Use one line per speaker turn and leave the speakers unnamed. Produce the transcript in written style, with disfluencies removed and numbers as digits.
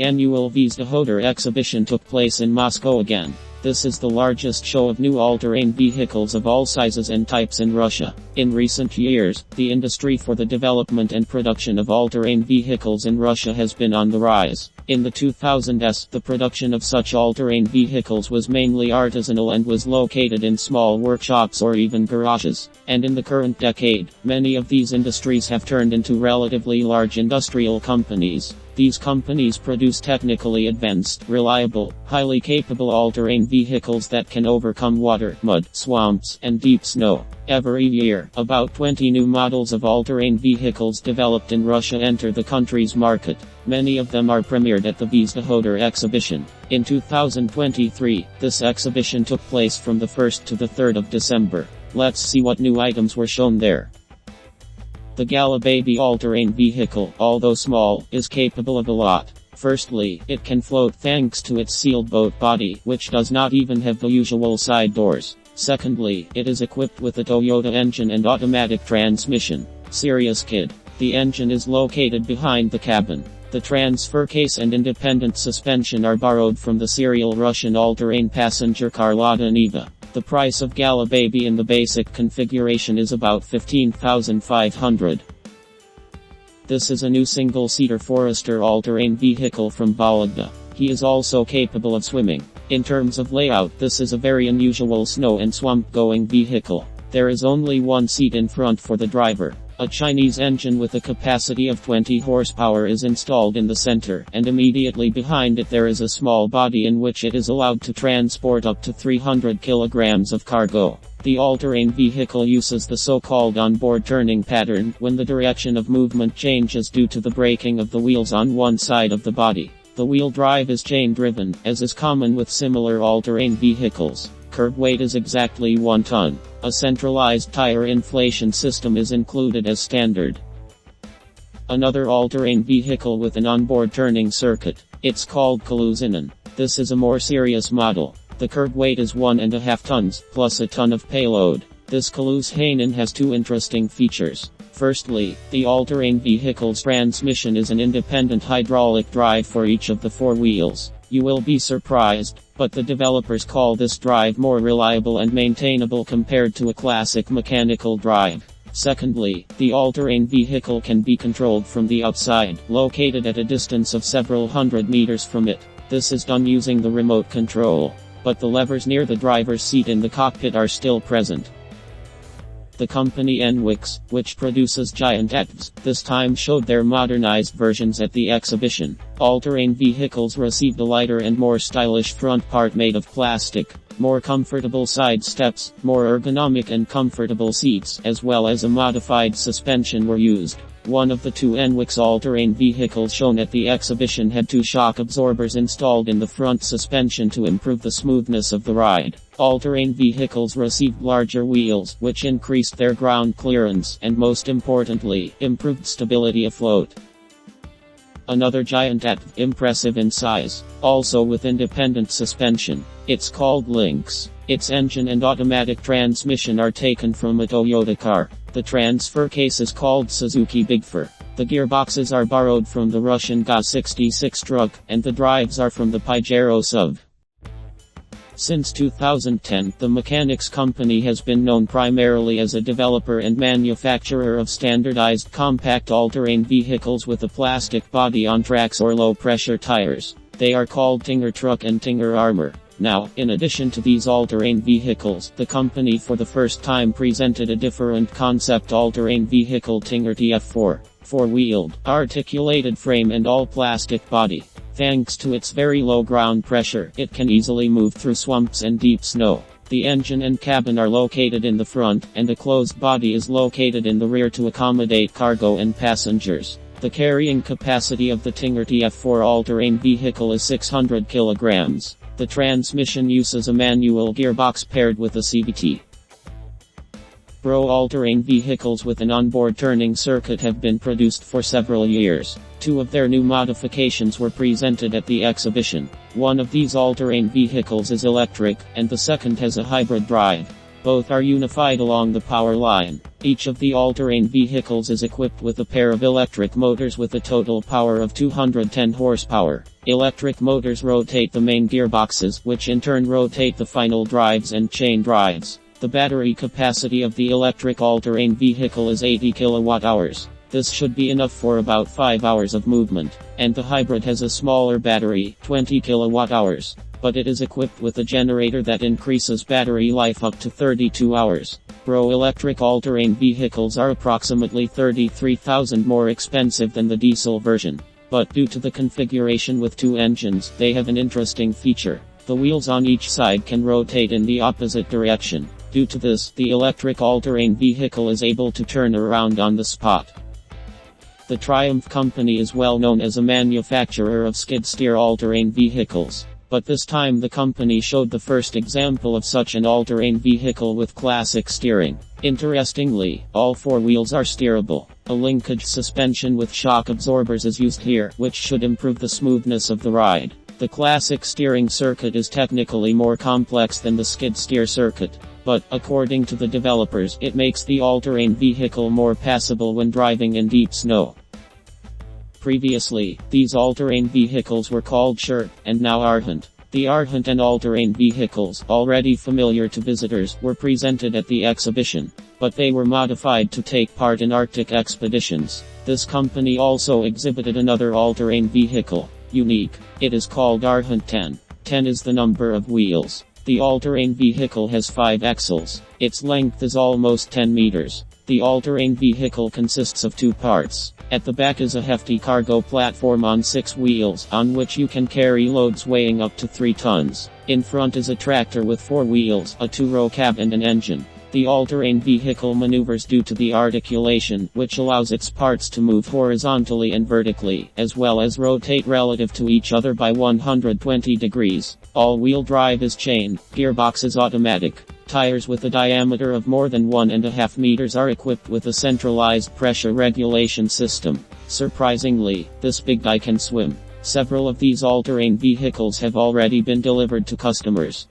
The annual Vizda exhibition took place in Moscow again. This is the largest show of new all-terrain vehicles of all sizes and types in Russia. In recent years, the industry for the development and production of all-terrain vehicles in Russia has been on the rise. In the 2000s, the production of such all-terrain vehicles was mainly artisanal and was located in small workshops or even garages. And in the current decade, many of these industries have turned into relatively large industrial companies. These companies produce technically advanced, reliable, highly capable all-terrain vehicles that can overcome water, mud, swamps, and deep snow. Every year, about 20 new models of all-terrain vehicles developed in Russia enter the country's market. Many of them are premiered at the Vizda exhibition. In 2023, this exhibition took place from the 1st to the 3rd of December. Let's see what new items were shown there. The Galab Baby all-terrain vehicle, although small, is capable of a lot. Firstly, it can float thanks to its sealed boat body, which does not even have the usual side doors. Secondly, it is equipped with a Toyota engine and automatic transmission. Serious kid. The engine is located behind the cabin. The transfer case and independent suspension are borrowed from the serial Russian all-terrain passenger car Lada Niva. The price of Galab Baby in the basic configuration is about 15,500. This is a new single-seater Forester all-terrain vehicle from Vologda. He is also capable of swimming. In terms of layout, this is a very unusual snow and swamp-going vehicle. There is only one seat in front for the driver. A Chinese engine with a capacity of 20 horsepower is installed in the center, and immediately behind it there is a small body in which it is allowed to transport up to 300 kilograms of cargo. The all-terrain vehicle uses the so-called onboard turning pattern when the direction of movement changes due to the braking of the wheels on one side of the body. The wheel drive is chain-driven, as is common with similar all-terrain vehicles. Curb weight is exactly 1 ton. A centralized tire inflation system is included as standard. Another all-terrain vehicle with an onboard turning circuit. It's called Kusin. This is a more serious model. The curb weight is 1.5 tons, plus a ton of payload. This Kusin has two interesting features. Firstly, the all-terrain vehicle's transmission is an independent hydraulic drive for each of the 4 wheels. You will be surprised, but the developers call this drive more reliable and maintainable compared to a classic mechanical drive. Secondly, the all-terrain vehicle can be controlled from the outside, located at a distance of several hundred meters from it. This is done using the remote control. But the levers near the driver's seat in the cockpit are still present. The company NWIX, which produces giant EVs, this time showed their modernized versions at the exhibition. All-terrain vehicles received a lighter and more stylish front part made of plastic, more comfortable side steps, more ergonomic and comfortable seats, as well as a modified suspension were used. One of the 2 NWIX all-terrain vehicles shown at the exhibition had 2 shock absorbers installed in the front suspension to improve the smoothness of the ride. All-terrain vehicles received larger wheels, which increased their ground clearance, and most importantly, improved stability afloat. Another giant EV, impressive in size, also with independent suspension. It's called Lynx. Its engine and automatic transmission are taken from a Toyota car. The transfer case is called Suzuki Bigfor. The gearboxes are borrowed from the Russian GA66 truck, and the drives are from the Pajero SUV. Since 2010, the mechanics company has been known primarily as a developer and manufacturer of standardized compact all-terrain vehicles with a plastic body on tracks or low-pressure tires. They are called TINGER Truck and TINGER Armor. Now, in addition to these all-terrain vehicles, the company for the first time presented a different concept all-terrain vehicle TINGER TF4, four-wheeled, articulated frame and all-plastic body. Thanks to its very low ground pressure, it can easily move through swamps and deep snow. The engine and cabin are located in the front, and a closed body is located in the rear to accommodate cargo and passengers. The carrying capacity of the TINGER TF4 all-terrain vehicle is 600 kilograms. The transmission uses a manual gearbox paired with a CVT. All-terrain vehicles with an onboard turning circuit have been produced for several years. 2 of their new modifications were presented at the exhibition. One of these all-terrain vehicles is electric, and the second has a hybrid drive. Both are unified along the power line. Each of the all-terrain vehicles is equipped with a pair of electric motors with a total power of 210 horsepower. Electric motors rotate the main gearboxes, which in turn rotate the final drives and chain drives. The battery capacity of the electric all-terrain vehicle is 80 kWh. This should be enough for about 5 hours of movement. And the hybrid has a smaller battery, 20 kWh. But it is equipped with a generator that increases battery life up to 32 hours. Electric all-terrain vehicles are approximately 33,000 more expensive than the diesel version. But due to the configuration with two engines, they have an interesting feature. The wheels on each side can rotate in the opposite direction. Due to this, the electric all-terrain vehicle is able to turn around on the spot. The Triumph company is well known as a manufacturer of skid-steer all-terrain vehicles. But this time the company showed the first example of such an all-terrain vehicle with classic steering. Interestingly, all four wheels are steerable. A linkage suspension with shock absorbers is used here, which should improve the smoothness of the ride. The classic steering circuit is technically more complex than the skid-steer circuit. But, according to the developers, it makes the all-terrain vehicle more passable when driving in deep snow. Previously, these all-terrain vehicles were called Shirt, and now Argent. The Argent and all-terrain vehicles, already familiar to visitors, were presented at the exhibition. But they were modified to take part in Arctic expeditions. This company also exhibited another all-terrain vehicle, unique. It is called Argent 10. 10 is the number of wheels. The all-terrain vehicle has 5 axles. Its length is almost 10 meters. The all-terrain vehicle consists of 2 parts. At the back is a hefty cargo platform on 6 wheels, on which you can carry loads weighing up to 3 tons. In front is a tractor with 4 wheels, a 2-row cab and an engine. The all-terrain vehicle maneuvers due to the articulation, which allows its parts to move horizontally and vertically, as well as rotate relative to each other by 120 degrees. All-wheel drive is chain, gearbox is automatic. Tires with a diameter of more than 1.5 meters are equipped with a centralized pressure regulation system. Surprisingly, this big guy can swim. Several of these all-terrain vehicles have already been delivered to customers.